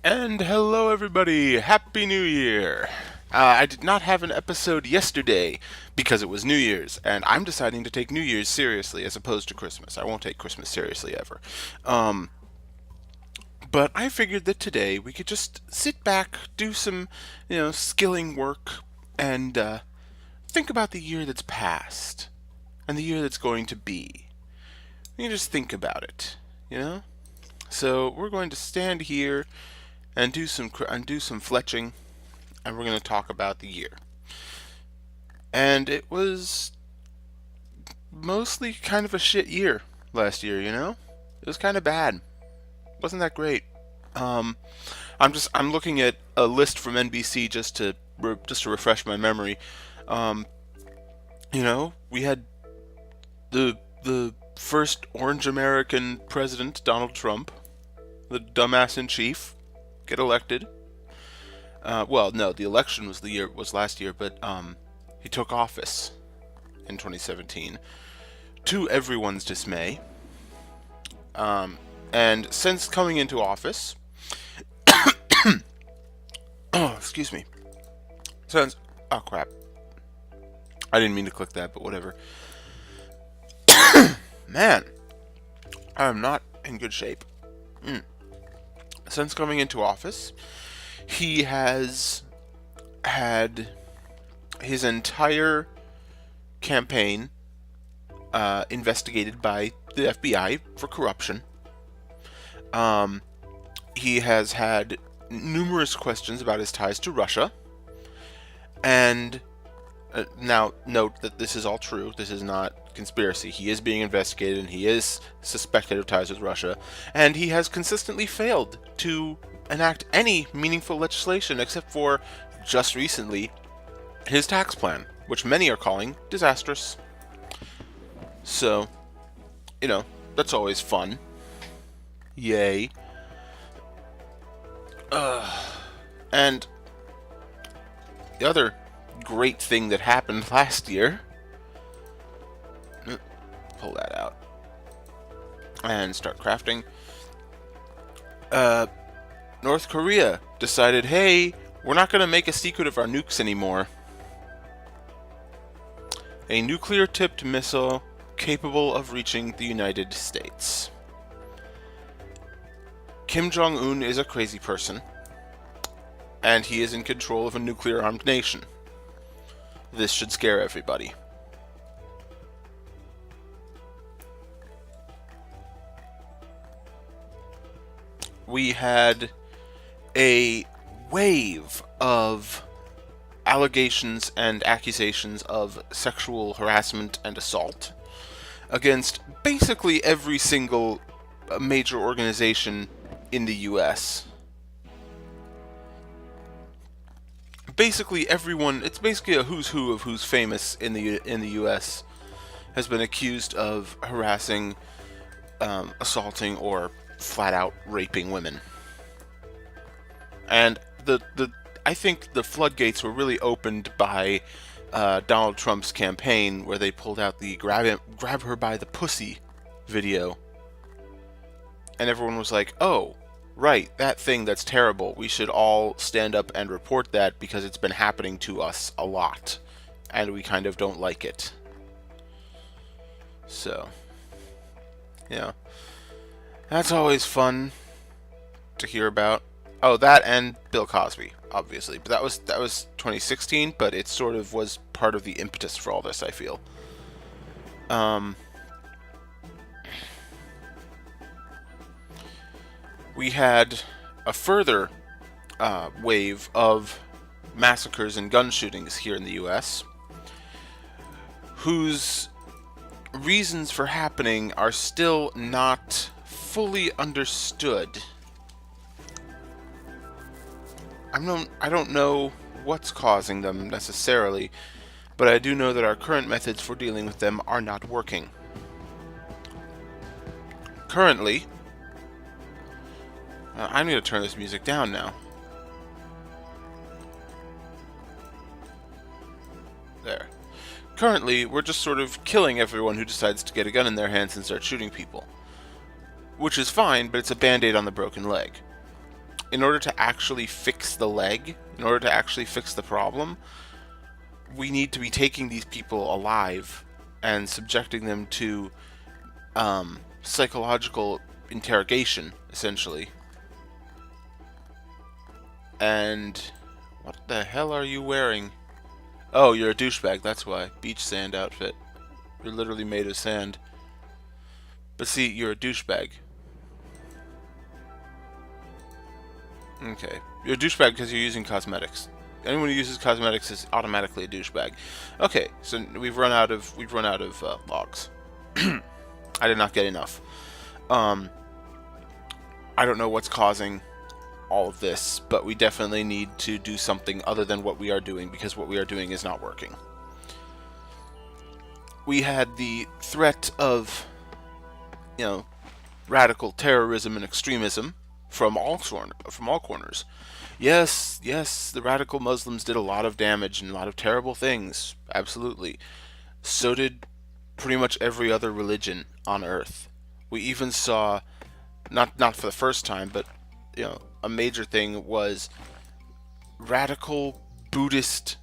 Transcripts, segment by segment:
And hello, everybody! Happy New Year! I did not have an episode yesterday because it was New Year's, and I'm deciding to take New Year's seriously as opposed to Christmas. I won't take Christmas seriously ever. Um, but I figured that today we could just sit back, do some, skilling work, and think about the year that's passed and the year that's going to be. You just think about it, you know? So we're going to stand here and do some fletching, and we're going to talk about the year. And it was mostly kind of a shit year last year, you know? It was kind of bad. Wasn't that great? Um, I'm looking at a list from NBC just to refresh my memory. Um, we had the first orange American president, Donald Trump, the dumbass in chief, get elected. Well, no, the election was last year, but he took office in 2017 to everyone's dismay. And since coming into office, oh, excuse me. Since oh crap, I didn't mean to click that, but whatever. Man, I am not in good shape. Since coming into office, he has had his entire campaign investigated by the FBI for corruption. He has had numerous questions about his ties to Russia. And now, note that this is all true. This is not conspiracy. He is being investigated, and he is suspected of ties with Russia. And he has consistently failed to enact any meaningful legislation except for, just recently, his tax plan, which many are calling disastrous. So, that's always fun. Yay. And the other great thing that happened last year, pull that out and start crafting. North Korea decided, hey, we're not going to make a secret of our nukes anymore. A nuclear-tipped missile capable of reaching the United States. Kim Jong-un is a crazy person, and he is in control of a nuclear-armed nation. This should scare everybody. We had a wave of allegations and accusations of sexual harassment and assault against basically every single major organization in the US. Basically everyone, it's basically a who's who of who's famous in the US has been accused of harassing, assaulting, or flat out raping women. And I think the floodgates were really opened by Donald Trump's campaign, where they pulled out the grab her by the pussy video. And everyone was like, oh, right, that thing, that's terrible. We should all stand up and report that because it's been happening to us a lot. And we kind of don't like it. So, that's always fun to hear about. Oh, that and Bill Cosby, obviously. But that was 2016, but it sort of was part of the impetus for all this, I feel. We had a further wave of massacres and gun shootings here in the US, whose reasons for happening are still not fully understood. I don't know what's causing them necessarily, but I do know that our current methods for dealing with them are not working. Currently, I need to turn this music down now. There. Currently, we're just sort of killing everyone who decides to get a gun in their hands and start shooting people. Which is fine, but it's a band-aid on the broken leg. in order to actually fix the leg, in order to actually fix the problem, we need to be taking these people alive and subjecting them to psychological interrogation, essentially. And what the hell are you wearing? Oh, you're a douchebag, that's why. Beach sand outfit. You're literally made of sand. But see, you're a douchebag. Okay. You're a douchebag because you're using cosmetics. Anyone who uses cosmetics is automatically a douchebag. Okay, so we've run out of logs. I did not get enough. I don't know what's causing all of this, but we definitely need to do something other than what we are doing, because what we are doing is not working. We had the threat of, radical terrorism and extremism from all corners. Yes, the radical Muslims did a lot of damage and a lot of terrible things. Absolutely. So did pretty much every other religion on Earth. We even saw, not for the first time, but a major thing was radical Buddhist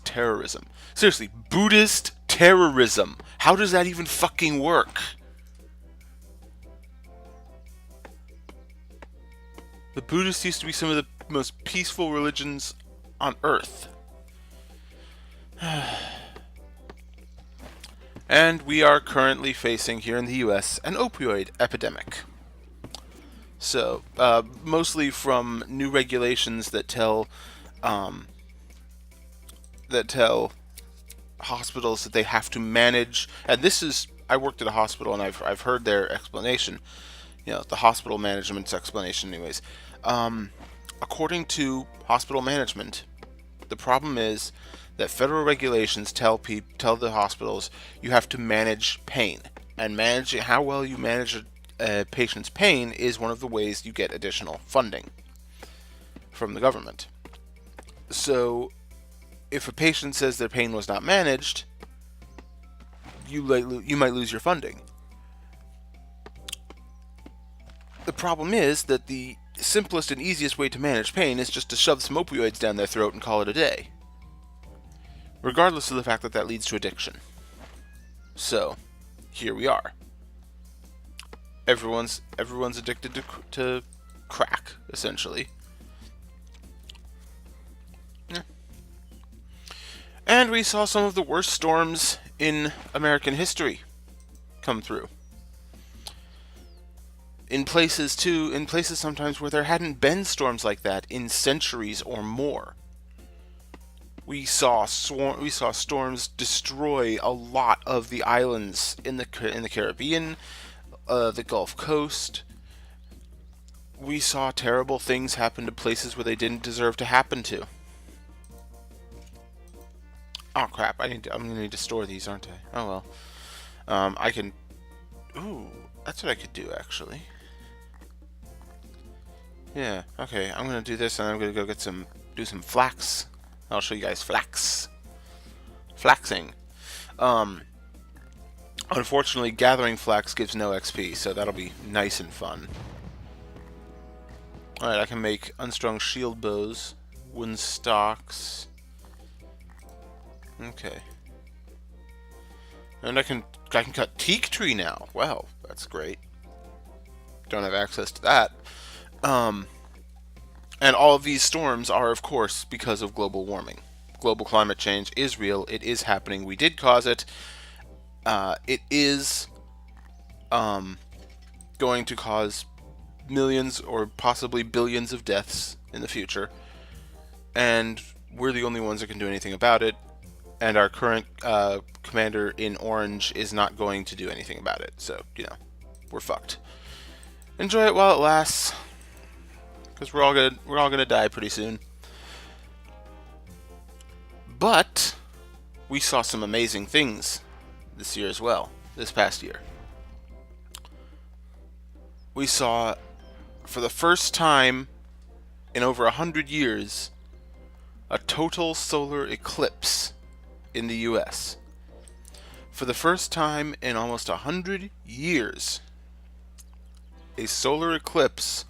terrorism. Seriously, Buddhist terrorism. How does that even fucking work? The Buddhists used to be some of the most peaceful religions on Earth. And we are currently facing, here in the US, an opioid epidemic. So, mostly from new regulations that tell hospitals that they have to manage, and this is, I worked at a hospital and I've heard their explanation, the hospital management's explanation anyways. According to hospital management, the problem is that federal regulations tell the hospitals you have to manage pain, and managing how well you manage a patient's pain is one of the ways you get additional funding from the government. So, if a patient says their pain was not managed, you might lose your funding. The problem is that the simplest and easiest way to manage pain is just to shove some opioids down their throat and call it a day, regardless of the fact that that leads to addiction. So, here we are. Everyone's addicted to crack, essentially. Yeah. And we saw some of the worst storms in American history come through. In places sometimes where there hadn't been storms like that in centuries or more. We saw storms destroy a lot of the islands in the Caribbean, the Gulf Coast. We saw terrible things happen to places where they didn't deserve to happen to. Oh crap! I'm gonna need to store these, aren't I? Oh well. I can. Ooh, that's what I could do actually. Yeah. Okay. I'm gonna do this, and I'm gonna go do some flax. I'll show you guys flaxing. Unfortunately, gathering flax gives no XP, so that'll be nice and fun. Alright, I can make unstrung shield bows, wooden stocks. Okay. And I can cut teak tree now. Wow, that's great. Don't have access to that. And all of these storms are, of course, because of global warming. Global climate change is real. It is happening. We did cause it. It is going to cause millions or possibly billions of deaths in the future. And we're the only ones that can do anything about it. And our current commander in orange is not going to do anything about it. So, we're fucked. Enjoy it while it lasts, because we're all gonna die pretty soon. But we saw some amazing things this year as well. This past year, we saw, for the first time in over 100 years, a total solar eclipse in the US. For the first time in almost 100 years, a solar eclipse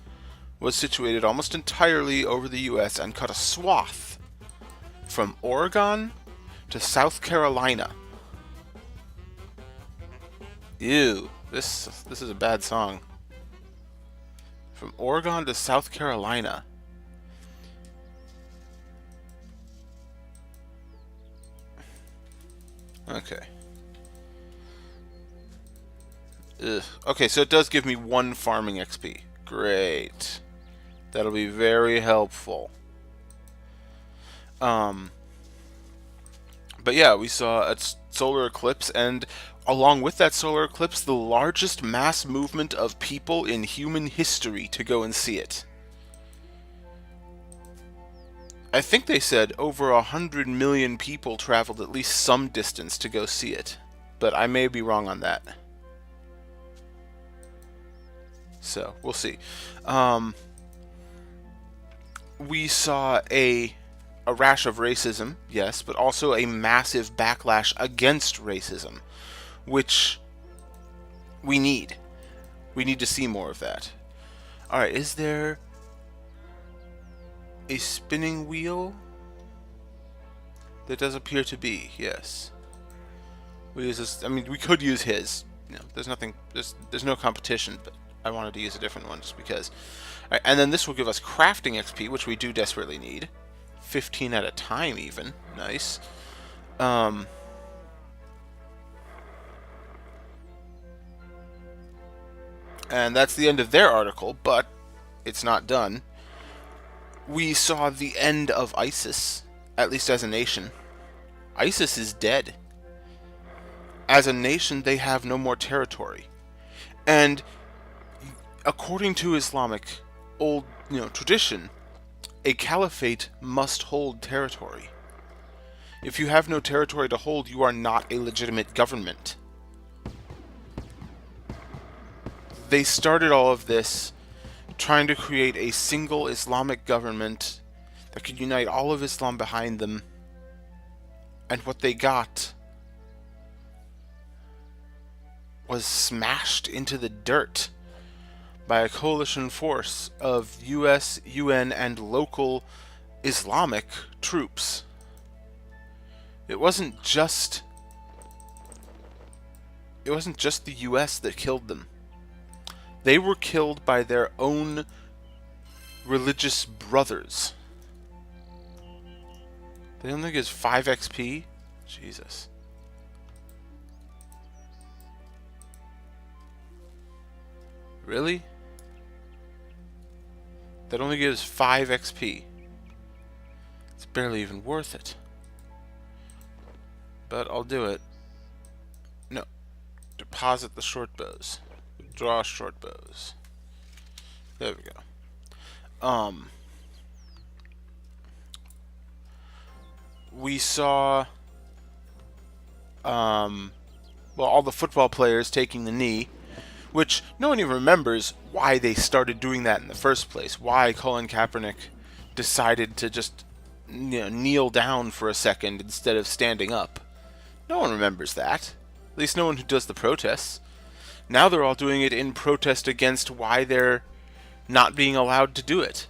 was situated almost entirely over the U.S. and cut a swath from Oregon to South Carolina. Ew, this is a bad song. From Oregon to South Carolina. Okay. Ugh. Okay, so it does give me 1 farming XP. Great. That'll be very helpful. But yeah, we saw a solar eclipse, and along with that solar eclipse, the largest mass movement of people in human history to go and see it. I think they said over 100 million people traveled at least some distance to go see it, but I may be wrong on that. So, we'll see. We saw a rash of racism, yes, but also a massive backlash against racism, which we need. We need to see more of that. Alright, is there a spinning wheel? There does appear to be, yes. We use this, I mean, we could use his. You know, there's no competition, but I wanted to use a different one just because. Alright, and then this will give us crafting XP, which we do desperately need. 15 at a time, even. Nice. And that's the end of their article, but it's not done. We saw the end of ISIS, at least as a nation. ISIS is dead. As a nation, they have no more territory. And according to Islamic old, tradition, a caliphate must hold territory. If you have no territory to hold, you are not a legitimate government. They started all of this trying to create a single Islamic government that could unite all of Islam behind them. And what they got was smashed into the dirt by a coalition force of US, UN, and local Islamic troops. It wasn't just the US that killed them. They were killed by their own religious brothers. They only get 5 XP? Jesus. Really? That only gives 5 XP. It's barely even worth it. But I'll do it. No. Deposit the short bows. Draw short bows. There we go. We saw all the football players taking the knee, which no one even remembers why they started doing that in the first place. Why Colin Kaepernick decided to just kneel down for a second instead of standing up. No one remembers that. At least no one who does the protests. Now they're all doing it in protest against why they're not being allowed to do it.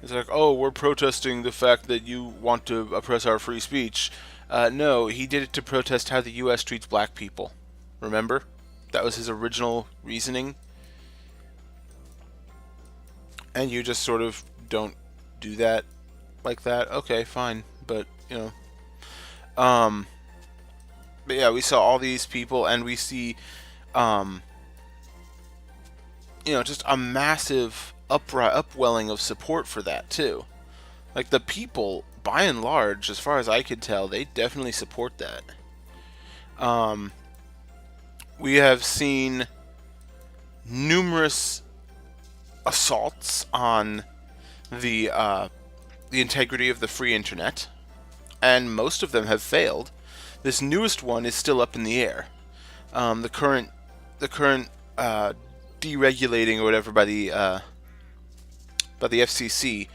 It's like, oh, we're protesting the fact that you want to oppress our free speech. No, he did it to protest how the U.S. treats black people. Remember? That was his original reasoning. And you just sort of don't do that like that. Okay, fine. But, but yeah, we saw all these people, and we see, just a massive upwelling of support for that, too. Like, the people, by and large, as far as I could tell, they definitely support that. We have seen numerous assaults on the integrity of the free internet, and most of them have failed. This newest one is still up in the air. The current deregulating or whatever by the FCC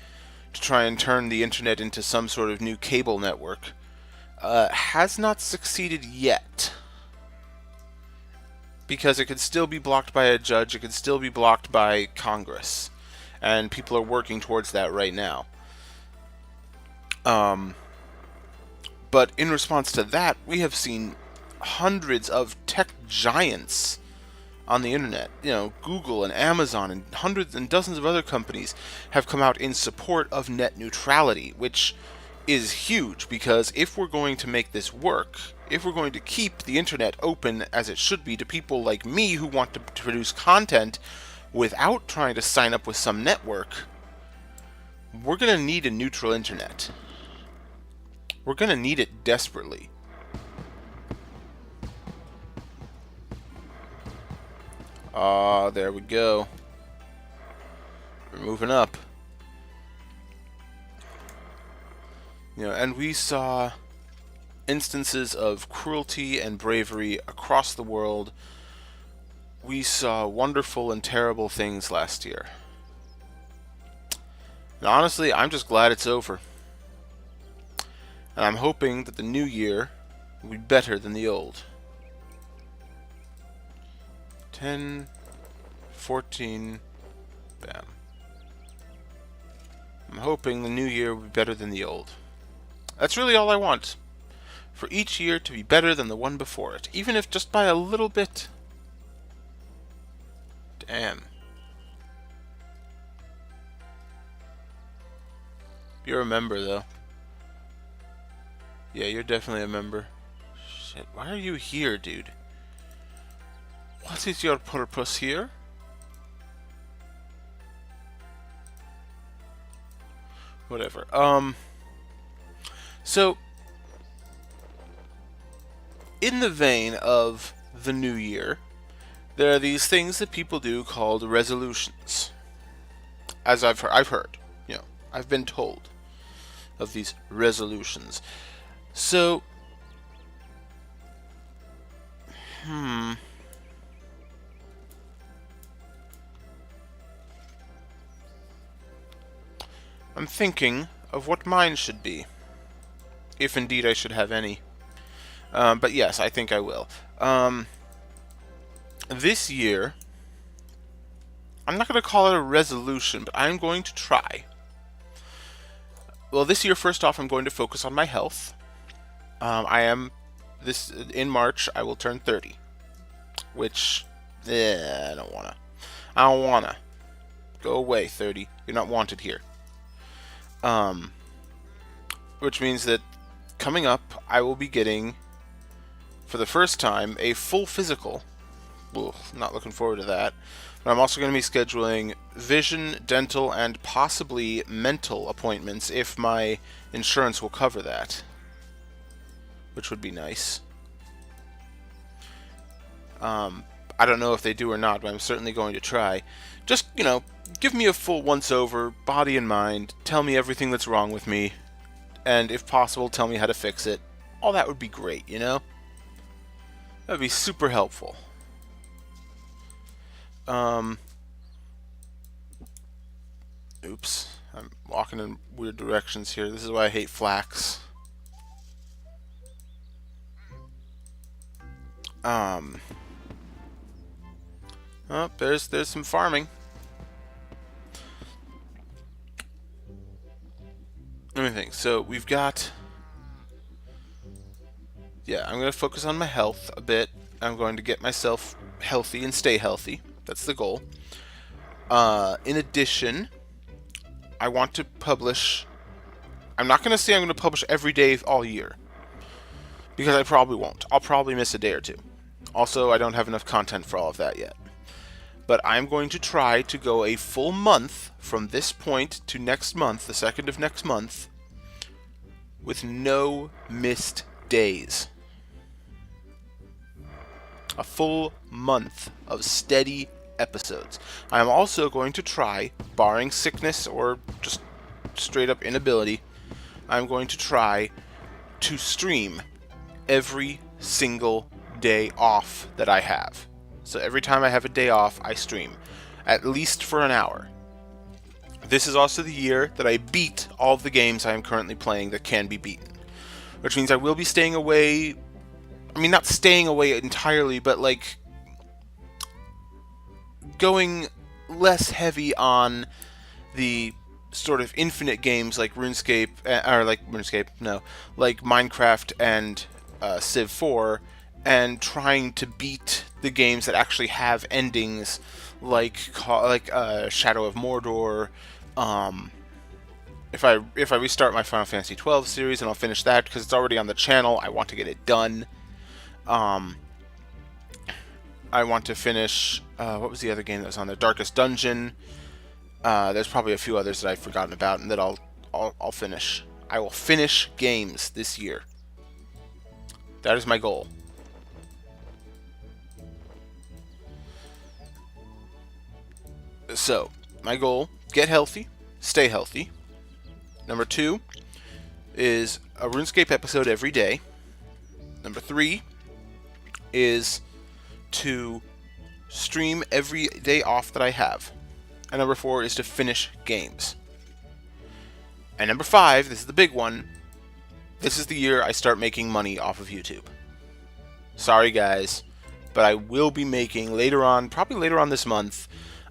to try and turn the internet into some sort of new cable network has not succeeded yet. because it could still be blocked by a judge, it could still be blocked by Congress, and people are working towards that right now. But in response to that, we have seen hundreds of tech giants on the internet. Google and Amazon and hundreds and dozens of other companies have come out in support of net neutrality, which is huge, because if we're going to make this work, if we're going to keep the internet open as it should be to people like me who want to produce content without trying to sign up with some network, we're going to need a neutral internet. We're going to need it desperately. There we go. We're moving up. And we saw instances of cruelty and bravery across the world. We saw wonderful and terrible things last year. And honestly, I'm just glad it's over. And I'm hoping that the new year will be better than the old. 10, 14, bam. I'm hoping the new year will be better than the old. That's really all I want. For each year to be better than the one before it, even if just by a little bit. Damn. You're a member, though. Yeah, you're definitely a member. Shit, why are you here, dude? What is your purpose here? Whatever. So, in the vein of the new year, there are these things that people do called resolutions. As I've heard, I've been told of these resolutions. So, I'm thinking of what mine should be, if indeed I should have any. But yes, I think I will. This year, I'm not going to call it a resolution, but I'm going to try. Well, this year, first off, I'm going to focus on my health. In March, I will turn 30. Which, I don't wanna. Go away, 30. You're not wanted here. Which means that coming up, I will be getting, for the first time, a full physical. Ugh, not looking forward to that. But I'm also going to be scheduling vision, dental, and possibly mental appointments if my insurance will cover that. Which would be nice. I don't know if they do or not, but I'm certainly going to try. Just, give me a full once-over, body and mind, tell me everything that's wrong with me, and if possible, tell me how to fix it. All that would be great, That would be super helpful. Oops. I'm walking in weird directions here. This is why I hate flax. Oh, there's some farming. Let me think. So we've got... Yeah, I'm going to focus on my health a bit. I'm going to get myself healthy and stay healthy. That's the goal. In addition, I want to publish... I'm not going to say I'm going to publish every day all year, because I probably won't. I'll probably miss a day or two. Also, I don't have enough content for all of that yet. But I'm going to try to go a full month from this point to next month, the 2nd of next month, with no missed days. A full month of steady episodes. I am also going to try, barring sickness or just straight up inability, I'm going to try to stream every single day off that I have. So every time I have a day off, I stream, at least for an hour. This is also the year that I beat all of the games I am currently playing that can be beaten. Which means I will be staying away, I mean, not staying away entirely, but going less heavy on the sort of infinite games like RuneScape, or like RuneScape, no, like Minecraft and Civ 4, and trying to beat the games that actually have endings like Shadow of Mordor. If I restart my Final Fantasy 12 series, and I'll finish that because it's already on the channel, I want to get it done. I want to finish what was the other game that was on there? Darkest Dungeon. There's probably a few others that I've forgotten about, and that I'll finish. I will finish games this year. That is my goal. So, my goal: get healthy, stay healthy. Number 2 is a RuneScape episode every day. Number 3 is to stream every day off that I have. And number 4 is to finish games. And number 5, this is the big one, this is the year I start making money off of YouTube. Sorry guys, but I will be making later on, probably later on this month,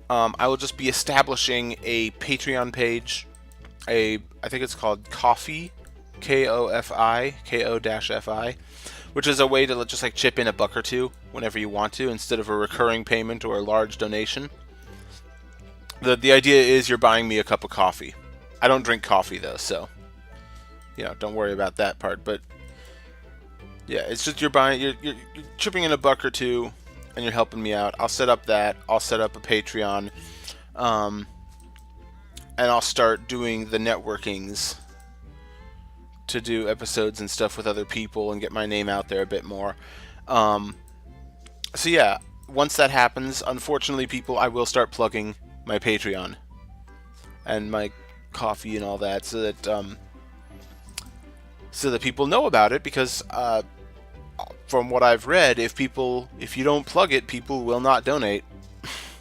I will just be establishing a Patreon page. I think it's called Ko-fi, Kofi, Ko-fi, which is a way to just like chip in $1 or $2 whenever you want to, instead of a recurring payment or a large donation. The idea is you're buying me a cup of coffee. I don't drink coffee though, so don't worry about that part. But yeah, it's just you're chipping in $1 or $2, and you're helping me out. I'll set up that. I'll set up a Patreon, and I'll start doing the networkings to do episodes and stuff with other people and get my name out there a bit more. So yeah, once that happens, unfortunately, people, I will start plugging my Patreon and my coffee and all that, so that people know about it, because from what I've read, if you don't plug it, people will not donate,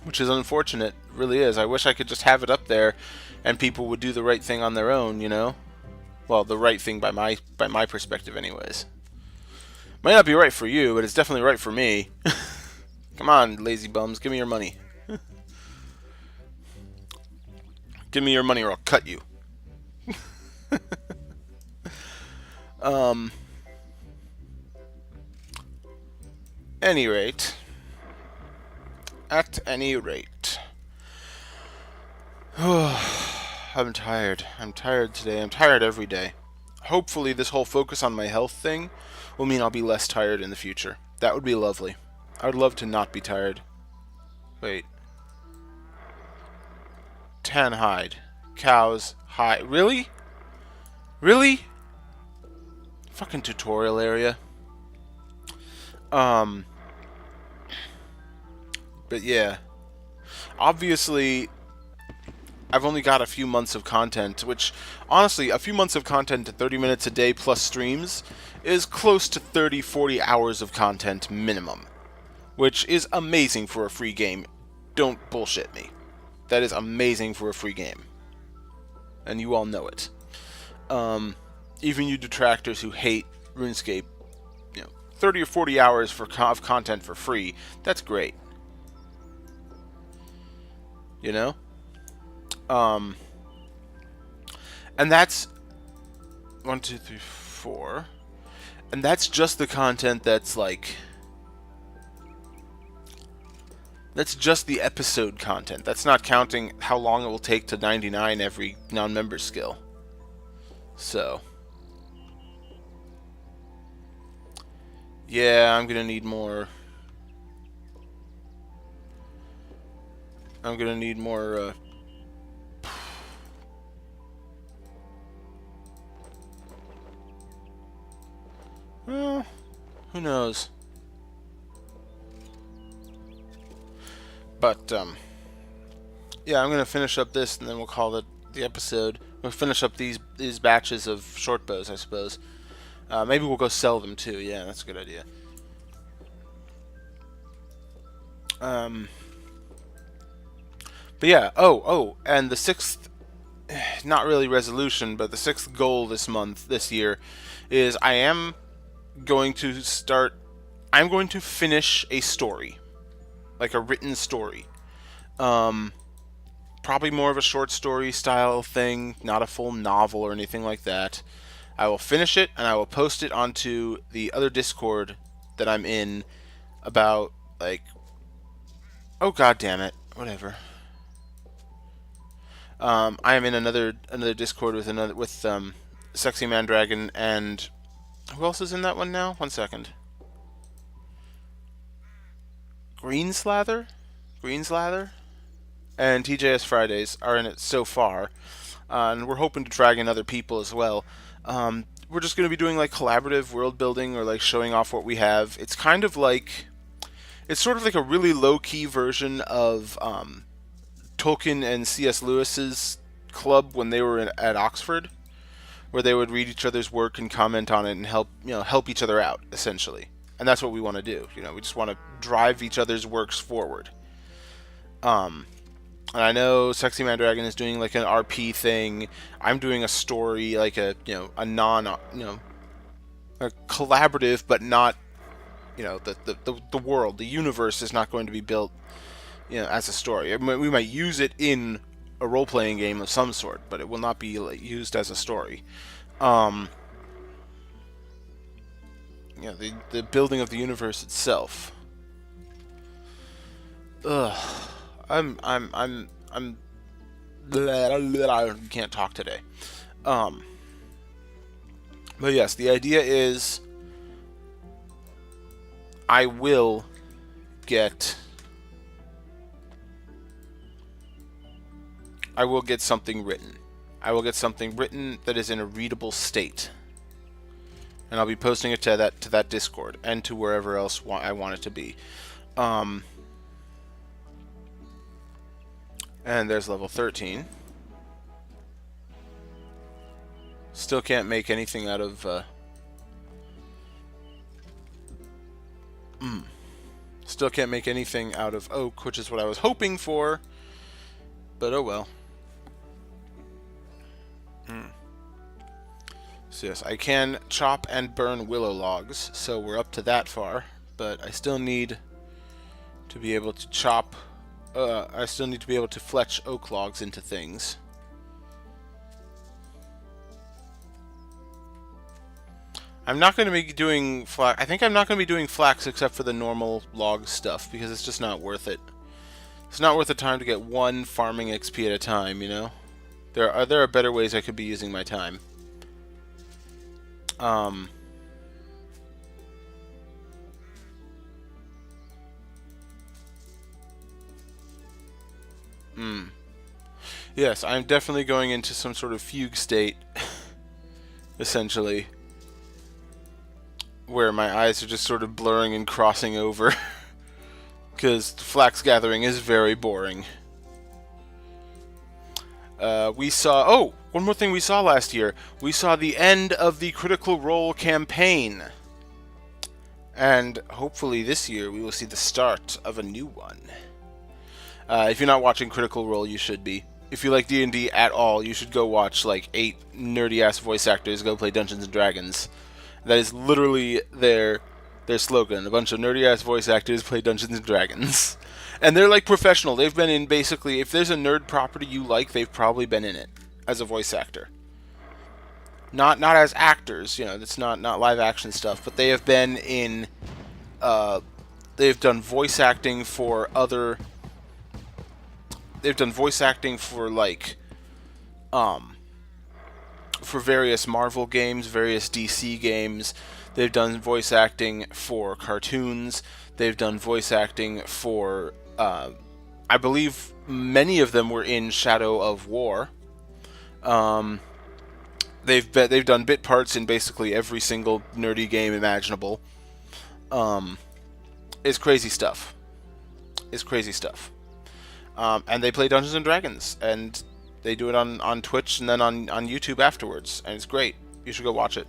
which is unfortunate. It really is. I wish I could just have it up there and people would do the right thing on their own, Well, the right thing by my perspective anyways. Might not be right for you, but it's definitely right for me. Come on, lazy bums, give me your money. Give me your money or I'll cut you. At any rate. I'm tired. I'm tired today. I'm tired every day. Hopefully this whole focus on my health thing will mean I'll be less tired in the future. That would be lovely. I would love to not be tired. Wait. Tan hide. Cows. Hide. Really? Really? Fucking tutorial area. But yeah. Obviously, I've only got a few months of content, which, honestly, a few months of content at 30 minutes a day plus streams is close to 30, 40 hours of content minimum, which is amazing for a free game. Don't bullshit me. That is amazing for a free game. And you all know it. Even you detractors who hate RuneScape, 30 or 40 hours of content for free, that's great. And that's 1, 2, 3, 4, and that's just the content that's just the episode content. That's not counting how long it will take to 99 every non-member skill. So yeah, I'm gonna need more. Well, who knows? But yeah, I'm gonna finish up this, and then we'll call it the episode. We'll finish up these batches of short bows, I suppose. Maybe we'll go sell them too. Yeah, that's a good idea. But yeah, and the 6th, not really resolution, but the 6th goal this year, is I'm going to finish a story. Like a written story. Um, Probably more of a short story style thing, not a full novel or anything like that. I will finish it and I will post it onto the other Discord that I'm in about like, oh god damn it, whatever. I am in another Discord with Sexy Man Dragon, and who else is in that one now? 1 second. Greenslather, Greenslather, and TJS Fridays are in it so far, and we're hoping to drag in other people as well. We're just going to be doing like collaborative world building or like showing off what we have. It's sort of like a really low key version of Tolkien and C.S. Lewis's club when they were at Oxford, where they would read each other's work and comment on it and help each other out essentially. And that's what we want to do. We just want to drive each other's works forward. And I know Sexy Man Dragon is doing like an RP thing. I'm doing a story, like a non a collaborative, but not the world, the universe is not going to be built as a story. We might use it in a role playing game of some sort, but it will not be like, used as a story. The building of the universe itself. Ugh. I'm I can't talk today. But yes, the idea is I will get something written. I will get something written that is in a readable state. And I'll be posting it to that Discord and to wherever else I want it to be. And there's level 13. Still can't make anything out of... Still can't make anything out of oak, which is what I was hoping for. But oh well. So yes, I can chop and burn willow logs, so we're up to that far. But I still need to be able to chop... I still need to be able to fletch oak logs into things. I'm not going to be doing flax. I think I'm not going to be doing flax except for the normal log stuff, because it's just not worth it. It's not worth the time to get one farming XP at a time, There are better ways I could be using my time. Yes, I'm definitely going into some sort of fugue state, essentially, where my eyes are just sort of blurring and crossing over, because flax gathering is very boring. We saw... Oh! One more thing we saw last year. We saw the end of the Critical Role campaign. And hopefully this year we will see the start of a new one. If you're not watching Critical Role, you should be. If you like D&D at all, you should go watch like 8 nerdy-ass voice actors go play Dungeons & Dragons. That is literally their slogan. A bunch of nerdy-ass voice actors play Dungeons & Dragons. And they're like professional. They've been in basically... If there's a nerd property you like, they've probably been in it as a voice actor. Not as actors, it's not live action stuff, but they have been in... they've done voice acting for other... They've done voice acting for, like, for various Marvel games, various DC games. They've done voice acting for cartoons. They've done voice acting for, I believe many of them were in Shadow of War. They've done bit parts in basically every single nerdy game imaginable. It's crazy stuff. It's crazy stuff. And they play Dungeons & Dragons, and they do it on Twitch and then on YouTube afterwards, and it's great. You should go watch it.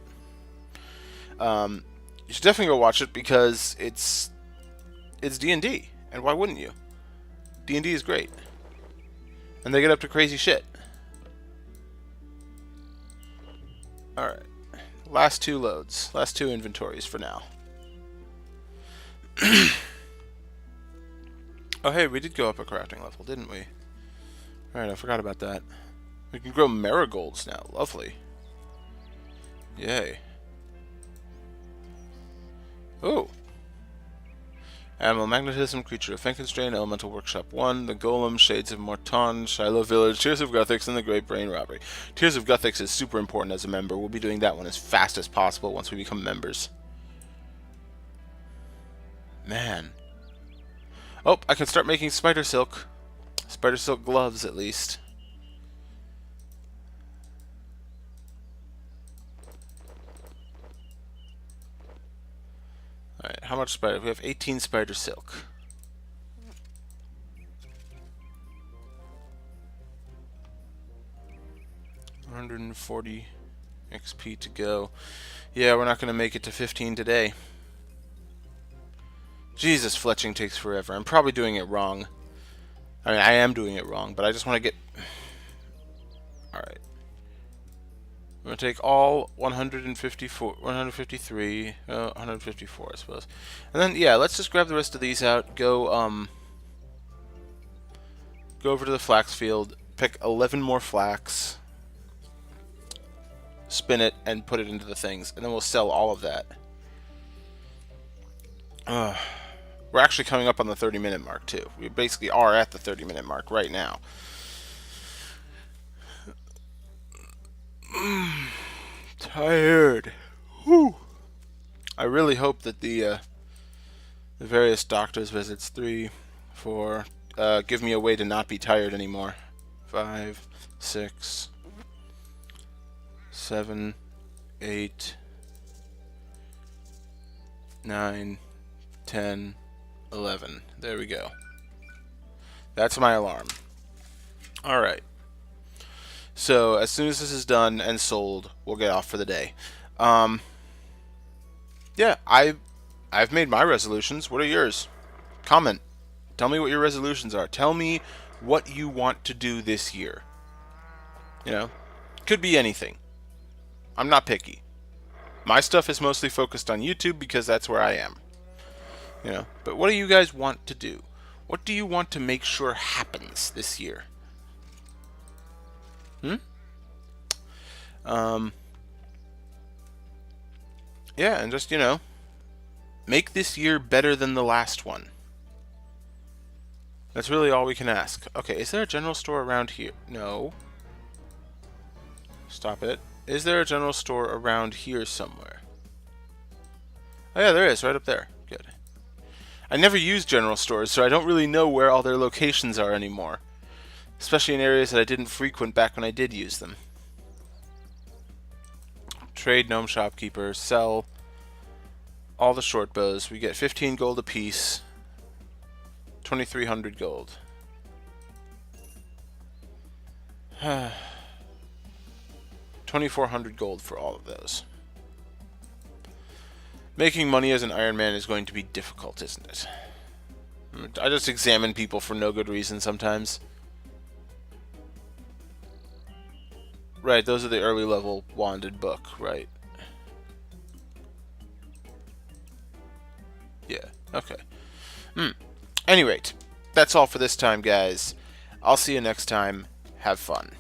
You should definitely go watch it because it's D&D, and why wouldn't you? D&D is great. And they get up to crazy shit. Alright. Last 2 loads. Last 2 inventories for now. Oh, hey, we did go up a crafting level, didn't we? Alright, I forgot about that. We can grow marigolds now. Lovely. Yay. Oh. Animal magnetism, creature of Frankenstein, elemental workshop 1, the golem, shades of Morton, Shiloh village, Tears of Guthix, and the great brain robbery. Tears of Guthix is super important as a member. We'll be doing that one as fast as possible once we become members. Man. Oh, I can start making spider silk. Spider silk gloves, at least. Alright, how much spider? We have 18 spider silk. $140 XP to go. Yeah, we're not going to make it to 15 today. Jesus, fletching takes forever. I'm probably doing it wrong. I mean, I am doing it wrong, but I just want to get... Alright. I'm going to take all 154, 153, 154, I suppose. And then, yeah, let's just grab the rest of these out, go over to the flax field, pick 11 more flax, spin it, and put it into the things, and then we'll sell all of that. We're actually coming up on the 30-minute mark, too. We basically are at the 30-minute mark right now. Tired. Whew. I really hope that the various doctor's visits, 3, 4, give me a way to not be tired anymore. 5, 6, 7, 8, 9, 10, 11. There we go. That's my alarm. Alright. So, as soon as this is done and sold, we'll get off for the day. Yeah, I've made my resolutions. What are yours? Comment. Tell me what your resolutions are. Tell me what you want to do this year. You know? Could be anything. I'm not picky. My stuff is mostly focused on YouTube because that's where I am. You know? But what do you guys want to do? What do you want to make sure happens this year? Yeah, and just, you know, make this year better than the last one. That's really all we can ask. Okay, is there a general store around here? No. Stop it. Is there a general store around here somewhere? Oh yeah, there is, right up there. Good. I never use general stores, so I don't really know where all their locations are anymore. Especially in areas that I didn't frequent back when I did use them. Trade gnome shopkeeper, sell all the short bows. We get 15 gold apiece, 2,300 gold. 2,400 gold for all of those. Making money as an Iron Man is going to be difficult, isn't it? I just examine people for no good reason sometimes. Right, those are the early level wanded book, right? Yeah, okay. Any rate, that's all for this time, guys. I'll see you next time. Have fun.